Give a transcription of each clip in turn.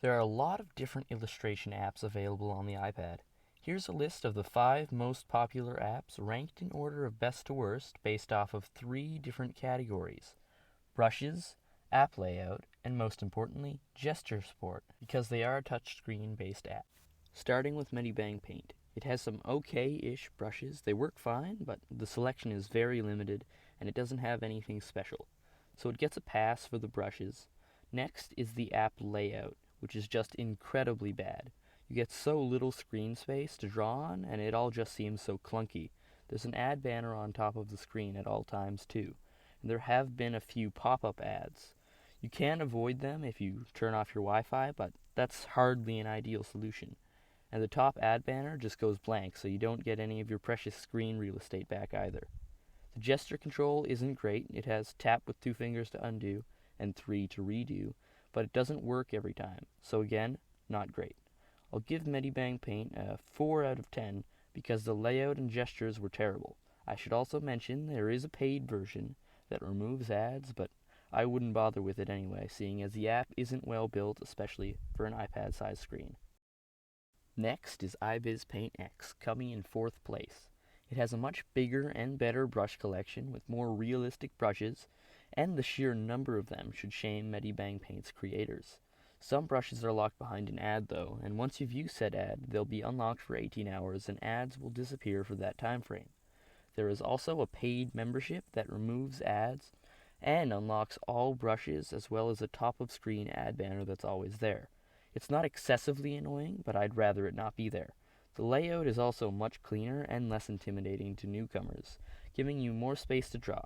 There are a lot of different illustration apps available on the iPad. Here's a list of the 5 most popular apps ranked in order of best to worst based off of 3 different categories: brushes, app layout, and most importantly, gesture support, because they are a touchscreen based app. Starting with Medibang Paint. It has some okay-ish brushes. They work fine, but the selection is very limited and it doesn't have anything special. So it gets a pass for the brushes. Next is the app layout, which is just incredibly bad. You get so little screen space to draw on, and it all just seems so clunky. There's an ad banner on top of the screen at all times too, and there have been a few pop-up ads. You can avoid them if you turn off your Wi-Fi, but that's hardly an ideal solution. And the top ad banner just goes blank, so you don't get any of your precious screen real estate back either. The gesture control isn't great. It has tap with 2 fingers to undo and 3 to redo, but it doesn't work every time, so again, not great. I'll give Medibang Paint a 4 out of 10 because the layout and gestures were terrible. I should also mention there is a paid version that removes ads, but I wouldn't bother with it anyway, seeing as the app isn't well built, especially for an iPad-sized screen. Next is iViz Paint X, coming in 4th place. It has a much bigger and better brush collection with more realistic brushes, and the sheer number of them should shame Medibang Paint's creators. Some brushes are locked behind an ad though, and once you view said ad, they'll be unlocked for 18 hours and ads will disappear for that time frame. There is also a paid membership that removes ads and unlocks all brushes as well as a top-of-screen ad banner that's always there. It's not excessively annoying, but I'd rather it not be there. The layout is also much cleaner and less intimidating to newcomers, giving you more space to draw.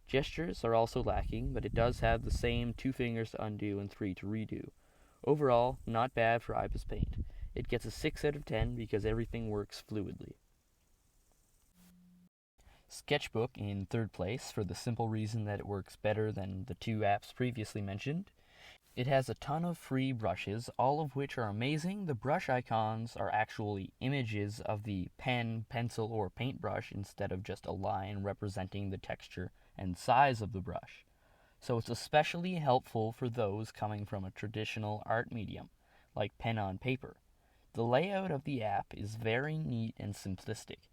Gestures are also lacking, but it does have the same 2 fingers to undo and 3 to redo. Overall, not bad for iViz Paint. It gets a 6 out of 10 because everything works fluidly. Sketchbook in 3rd place for the simple reason that it works better than the 2 apps previously mentioned. It has a ton of free brushes, all of which are amazing. The brush icons are actually images of the pen, pencil, or paintbrush instead of just a line representing the texture and size of the brush. So it's especially helpful for those coming from a traditional art medium, like pen on paper. The layout of the app is very neat and simplistic,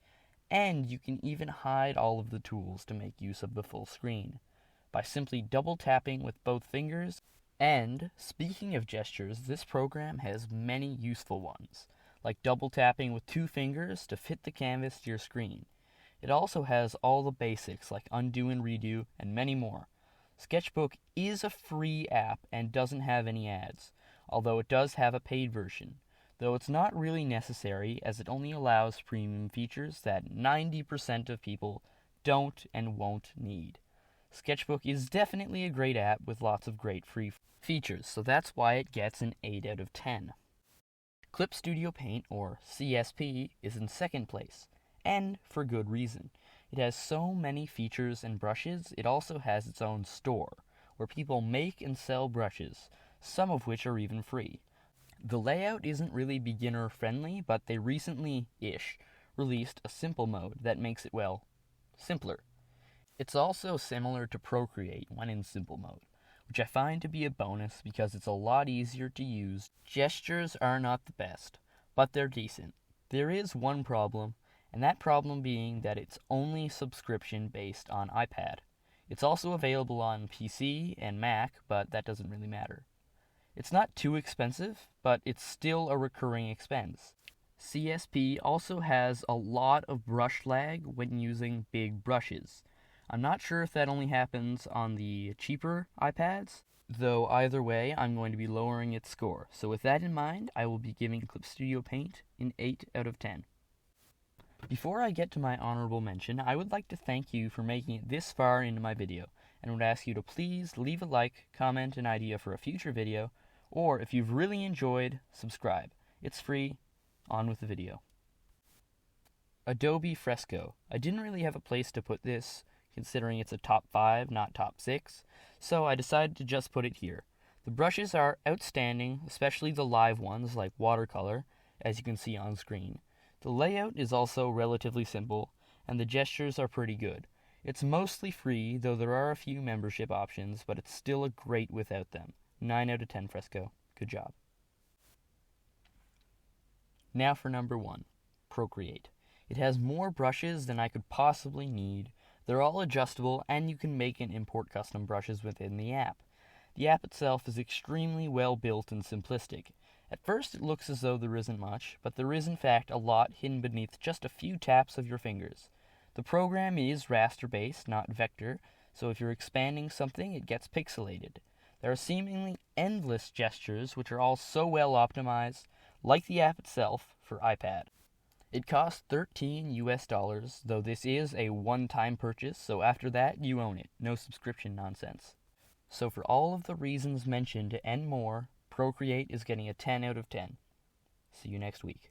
and you can even hide all of the tools to make use of the full screen by simply double tapping with both fingers. And, speaking of gestures, this program has many useful ones, like double tapping with 2 fingers to fit the canvas to your screen. It also has all the basics like undo and redo and many more. Sketchbook is a free app and doesn't have any ads, although it does have a paid version, though it's not really necessary as it only allows premium features that 90% of people don't and won't need. Sketchbook is definitely a great app with lots of great free features, so that's why it gets an 8 out of 10. Clip Studio Paint, or CSP, is in 2nd place, and for good reason. It has so many features and brushes. It also has its own store, where people make and sell brushes, some of which are even free. The layout isn't really beginner-friendly, but they recently-ish released a simple mode that makes it, well, simpler. It's also similar to Procreate when in simple mode, which I find to be a bonus because it's a lot easier to use. Gestures are not the best, but they're decent. There is one problem, and that problem being that it's only subscription based on iPad. It's also available on PC and Mac, but that doesn't really matter. It's not too expensive, but it's still a recurring expense. CSP also has a lot of brush lag when using big brushes. I'm not sure if that only happens on the cheaper iPads, though either way I'm going to be lowering its score. So with that in mind, I will be giving Clip Studio Paint an 8 out of 10. Before I get to my honorable mention, I would like to thank you for making it this far into my video, and would ask you to please leave a like, comment an idea for a future video, or if you've really enjoyed, subscribe. It's free. On with the video. Adobe Fresco. I didn't really have a place to put this, considering it's a top 5, not top 6, so I decided to just put it here. The brushes are outstanding, especially the live ones like watercolor, as you can see on screen. The layout is also relatively simple, and the gestures are pretty good. It's mostly free, though there are a few membership options, but it's still a great without them. 9 out of 10 Fresco. Good job. Now for number 1, Procreate. It has more brushes than I could possibly need. They're all adjustable, and you can make and import custom brushes within the app. The app itself is extremely well built and simplistic. At first it looks as though there isn't much, but there is in fact a lot hidden beneath just a few taps of your fingers. The program is raster-based, not vector, so if you're expanding something, it gets pixelated. There are seemingly endless gestures which are all so well optimized, like the app itself, for iPad. It costs $13 though this is a one-time purchase, so after that, you own it. No subscription nonsense. So for all of the reasons mentioned and more, Procreate is getting a 10 out of 10. See you next week.